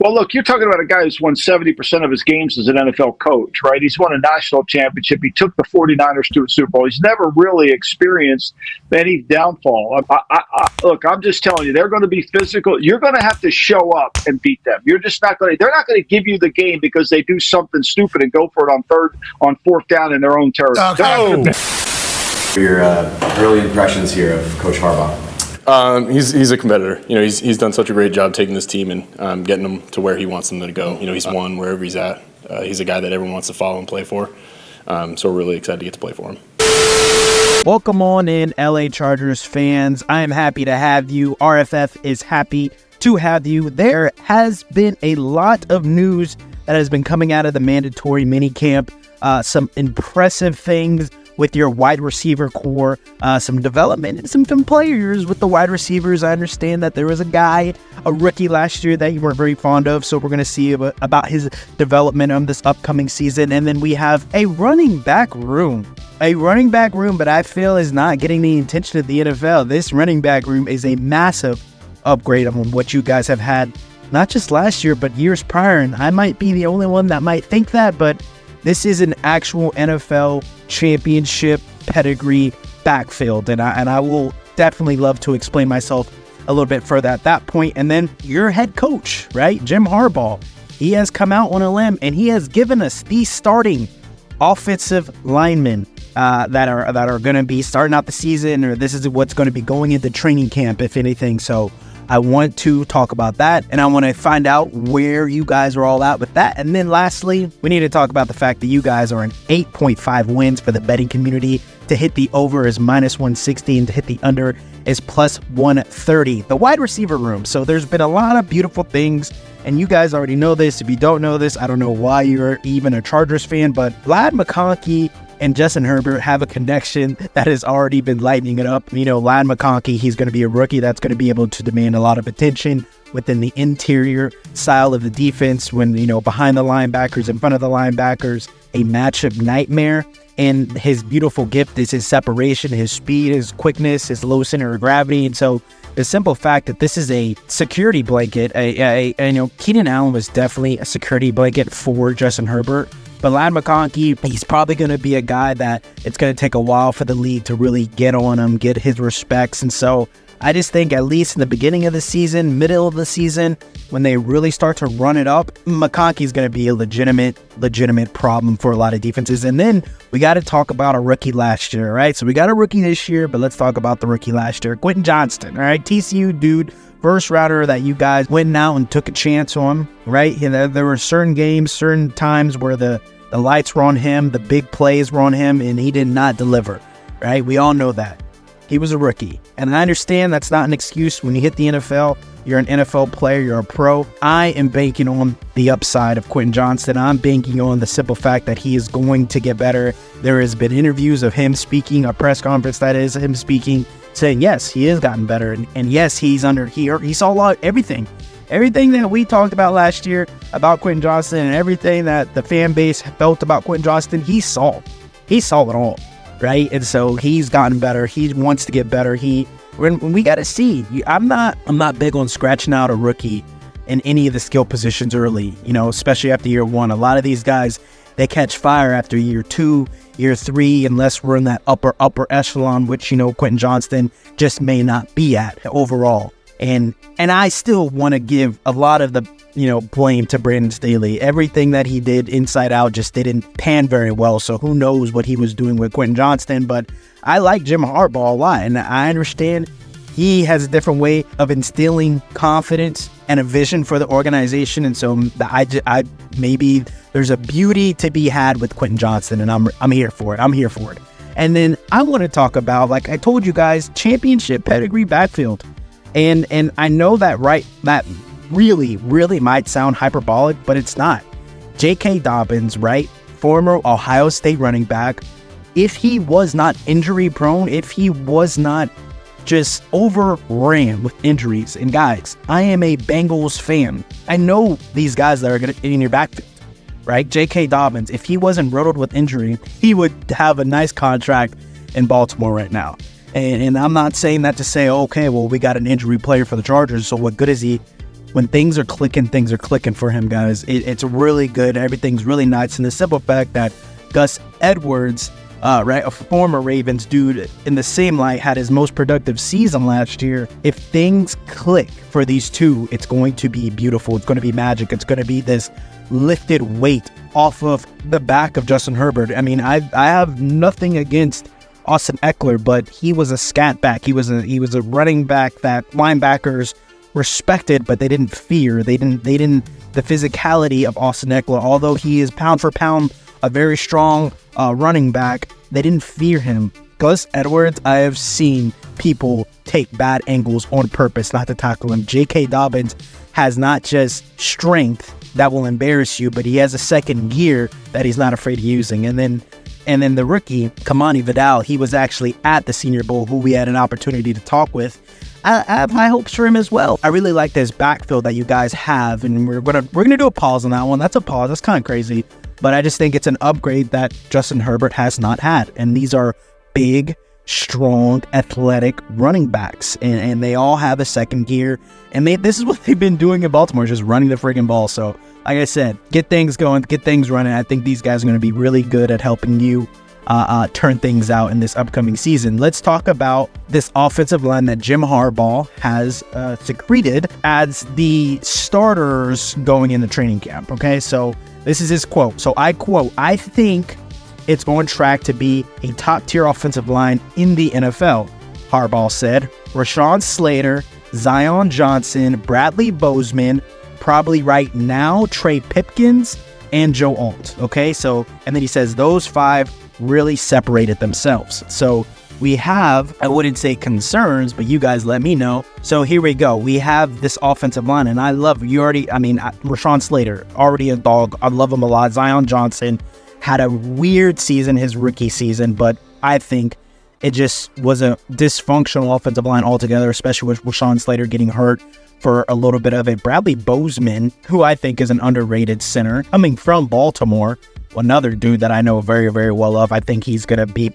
Well, look, you're talking about a guy who's won 70% of his games as an NFL coach, right? He's won a national championship. He took the 49ers to a Super Bowl. He's never really experienced any downfall. Look, I'm just telling you, they're going to be physical. You're going to have to show up and beat them. You're just not going to. They're not going to give you the game because they do something stupid and go for it on fourth down in their own territory. Okay. Your early impressions here of Coach Harbaugh. He's a competitor. He's done such a great job taking this team and getting them to where he wants them to go. He's won wherever he's at. He's a guy that everyone wants to follow and play for. So we're really excited to get to play for him. Welcome on in, LA Chargers fans. I am happy to have you. RFF is happy to have you. There has been a lot of news that has been coming out of the mandatory minicamp. Some impressive things with your wide receiver core, some development and some players with the wide receivers. I understand that there was a rookie last year that you weren't very fond of, so we're going to see about his development on this upcoming season. And then we have a running back room, but I feel is not getting the attention of the NFL. This running back room is a massive upgrade on what you guys have had, not just last year, but years prior. And I might be the only one that might think that, but this is an actual NFL championship pedigree backfield, and I will definitely love to explain myself a little bit further at that point. And then your head coach, right, Jim Harbaugh, he has come out on a limb and he has given us the starting offensive linemen that are going to be starting out the season, or this is what's going to be going into training camp, if anything. So I want to talk about that, and I want to find out where you guys are all at with that. And then lastly, we need to talk about the fact that you guys are in 8.5 wins for the betting community. To hit the over is -160, and to hit the under is +130. The wide receiver room. So there's been a lot of beautiful things, and you guys already know this. If you don't know this, I don't know why you're even a Chargers fan, but Vlad McConkey and Justin Herbert have a connection that has already been lighting it up. Vlad McConkey, he's going to be a rookie that's going to be able to demand a lot of attention within the interior style of the defense when, behind the linebackers, in front of the linebackers, a matchup nightmare. And his beautiful gift is his separation, his speed, his quickness, his low center of gravity. And so the simple fact that this is a security blanket, Keenan Allen was definitely a security blanket for Justin Herbert. But Vlad McConkey, he's probably going to be a guy that it's going to take a while for the league to really get on him, get his respects. And so I just think at least in the beginning of the season, middle of the season, when they really start to run it up, McConkey's going to be a legitimate problem for a lot of defenses. And then we got to talk about a rookie last year, right? So we got a rookie this year, but let's talk about the rookie last year. Quentin Johnston, all right? TCU dude, first rounder that you guys went out and took a chance on, right? There were certain games, certain times where the lights were on him, the big plays were on him, and he did not deliver, right? We all know that. He was a rookie. And I understand that's not an excuse. When you hit the NFL, you're an NFL player, you're a pro. I am banking on the upside of Quentin Johnston. I'm banking on the simple fact that he is going to get better. There has been interviews of him speaking, a press conference that is him speaking, saying, yes, he has gotten better. And yes, he saw everything that we talked about last year about Quentin Johnston and everything that the fan base felt about Quentin Johnston, he saw it all, right? And so he's gotten better. He wants to get better. When we got to see, I'm not big on scratching out a rookie in any of the skill positions early, especially after year one. A lot of these guys, they catch fire after year 2, year 3, unless we're in that upper echelon, which, Quentin Johnston just may not be at overall. And I still want to give a lot of the, blame to Brandon Staley. Everything that he did inside out just didn't pan very well. So who knows what he was doing with Quentin Johnston. But I like Jim Harbaugh a lot. And I understand he has a different way of instilling confidence and a vision for the organization. And so I maybe there's a beauty to be had with Quentin Johnston. And I'm here for it. And then I want to talk about, like I told you guys, championship pedigree backfield. And I know that that really might sound hyperbolic, but it's not. J.K. Dobbins, right? Former Ohio State running back. If he was not injury prone, if he was not just overran with injuries, and guys, I am a Bengals fan. I know these guys that are going to in your backfield, right? J.K. Dobbins, if he wasn't riddled with injury, he would have a nice contract in Baltimore right now. And I'm not saying that to say, okay, well, we got an injury player for the Chargers, so what good is he? when things are clicking for him, guys. It's really good. Everything's really nice. And the simple fact that Gus Edwards, right, a former Ravens dude, in the same light, had his most productive season last year. If things click for these two, it's going to be beautiful. It's going to be magic. It's going to be this lifted weight off of the back of Justin Herbert. I mean, I have nothing against Austin Eckler, but he was a scat back. He was a running back that linebackers respected, but they didn't fear. They didn't the physicality of Austin Eckler, although he is pound for pound a very strong running back, they didn't fear him. Gus Edwards, I have seen people take bad angles on purpose not to tackle him. J.K. Dobbins has not just strength that will embarrass you, but he has a second gear that he's not afraid of using. And then the rookie, Kamani Vidal, he was actually at the Senior Bowl, who we had an opportunity to talk with. I have high hopes for him as well. I really like this backfield that you guys have, and we're gonna do a pause on that one. That's a pause. That's kind of crazy, but I just think it's an upgrade that Justin Herbert has not had. And these are big, strong, athletic running backs, and they all have a second gear. And this is what they've been doing in Baltimore, just running the friggin' ball. So, like I said, get things going, get things running. I think these guys are going to be really good at helping you turn things out in this upcoming season. Let's talk about this offensive line that Jim Harbaugh has secreted as the starters going into training camp. Okay, so this is his quote. So I quote, "I think it's on track to be a top-tier offensive line in the NFL," Harbaugh said. Rashawn Slater, Zion Johnson, Bradley Bozeman, probably right now, Trey Pipkins, and Joe Alt. Okay, so, and then he says those five really separated themselves. So we have, I wouldn't say concerns, but you guys let me know. So here we go. We have this offensive line, and I love, Rashawn Slater, already a dog. I love him a lot. Zion Johnson had a weird season, his rookie season, but I think it just was a dysfunctional offensive line altogether, especially with Rashawn Slater getting hurt for a little bit of it. Bradley Bozeman, who I think is an underrated center, coming from Baltimore, another dude that I know very, very well of. I think he's going to be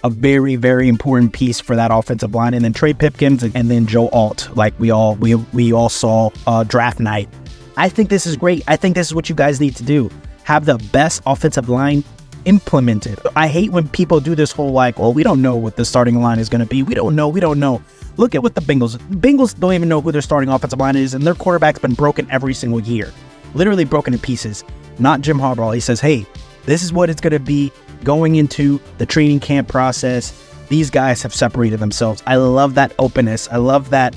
a very, very important piece for that offensive line. And then Trey Pipkins and then Joe Alt, like we all saw draft night. I think this is great. I think this is what you guys need to do. Have the best offensive line implemented. I hate when people do this whole like, well, we don't know what the starting line is going to be. We don't know. Look at what the Bengals don't even know who their starting offensive line is, and their quarterback's been broken every single year. Literally broken in pieces. Not Jim Harbaugh. He says, hey, this is what it's going to be going into the training camp process. These guys have separated themselves. I love that openness. I love that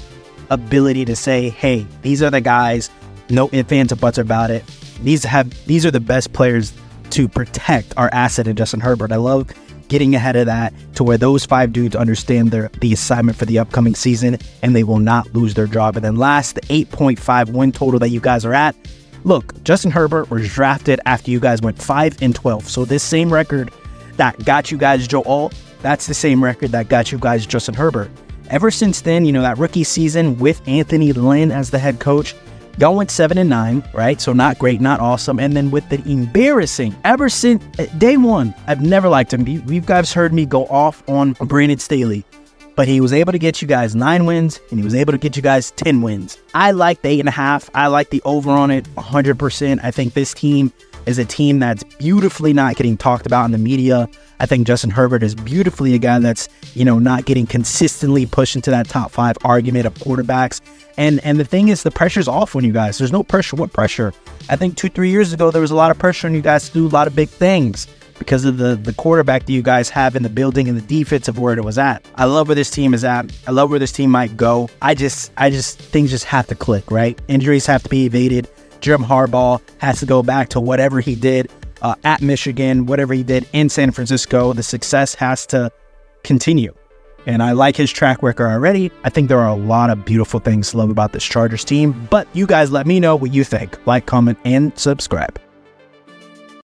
ability to say, hey, these are the guys. No ifs, ands, or buts about it. These are the best players to protect our asset in Justin Herbert. I love getting ahead of that to where those five dudes understand the assignment for the upcoming season, and they will not lose their job. And then last, the 8.5 win total that you guys are at. Look, Justin Herbert was drafted after you guys went 5-12. So this same record that got you guys Joe Alt, that's the same record that got you guys Justin Herbert. Ever since then, that rookie season with Anthony Lynn as the head coach, y'all went 7-9, right? So not great, not awesome. And then with the embarrassing, ever since day one, I've never liked him. You guys heard me go off on Brandon Staley, but he was able to get you guys 9 wins, and he was able to get you guys 10 wins. I like the 8.5. I like the over on it 100%. I think this team is a team that's beautifully not getting talked about in the media. I think Justin Herbert is beautifully a guy that's, not getting consistently pushed into that top 5 argument of quarterbacks. And the thing is, the pressure's off on you guys. There's no pressure. What pressure? I think 2-3 years ago, there was a lot of pressure on you guys to do a lot of big things because of the quarterback that you guys have in the building and the defense of where it was at. I love where this team is at. I love where this team might go. I just things just have to click, right? Injuries have to be evaded. Jim Harbaugh has to go back to whatever he did at Michigan, whatever he did in San Francisco. The success has to continue. And I like his track record already. I think there are a lot of beautiful things to love about this Chargers team. But you guys let me know what you think. Like, comment, and subscribe.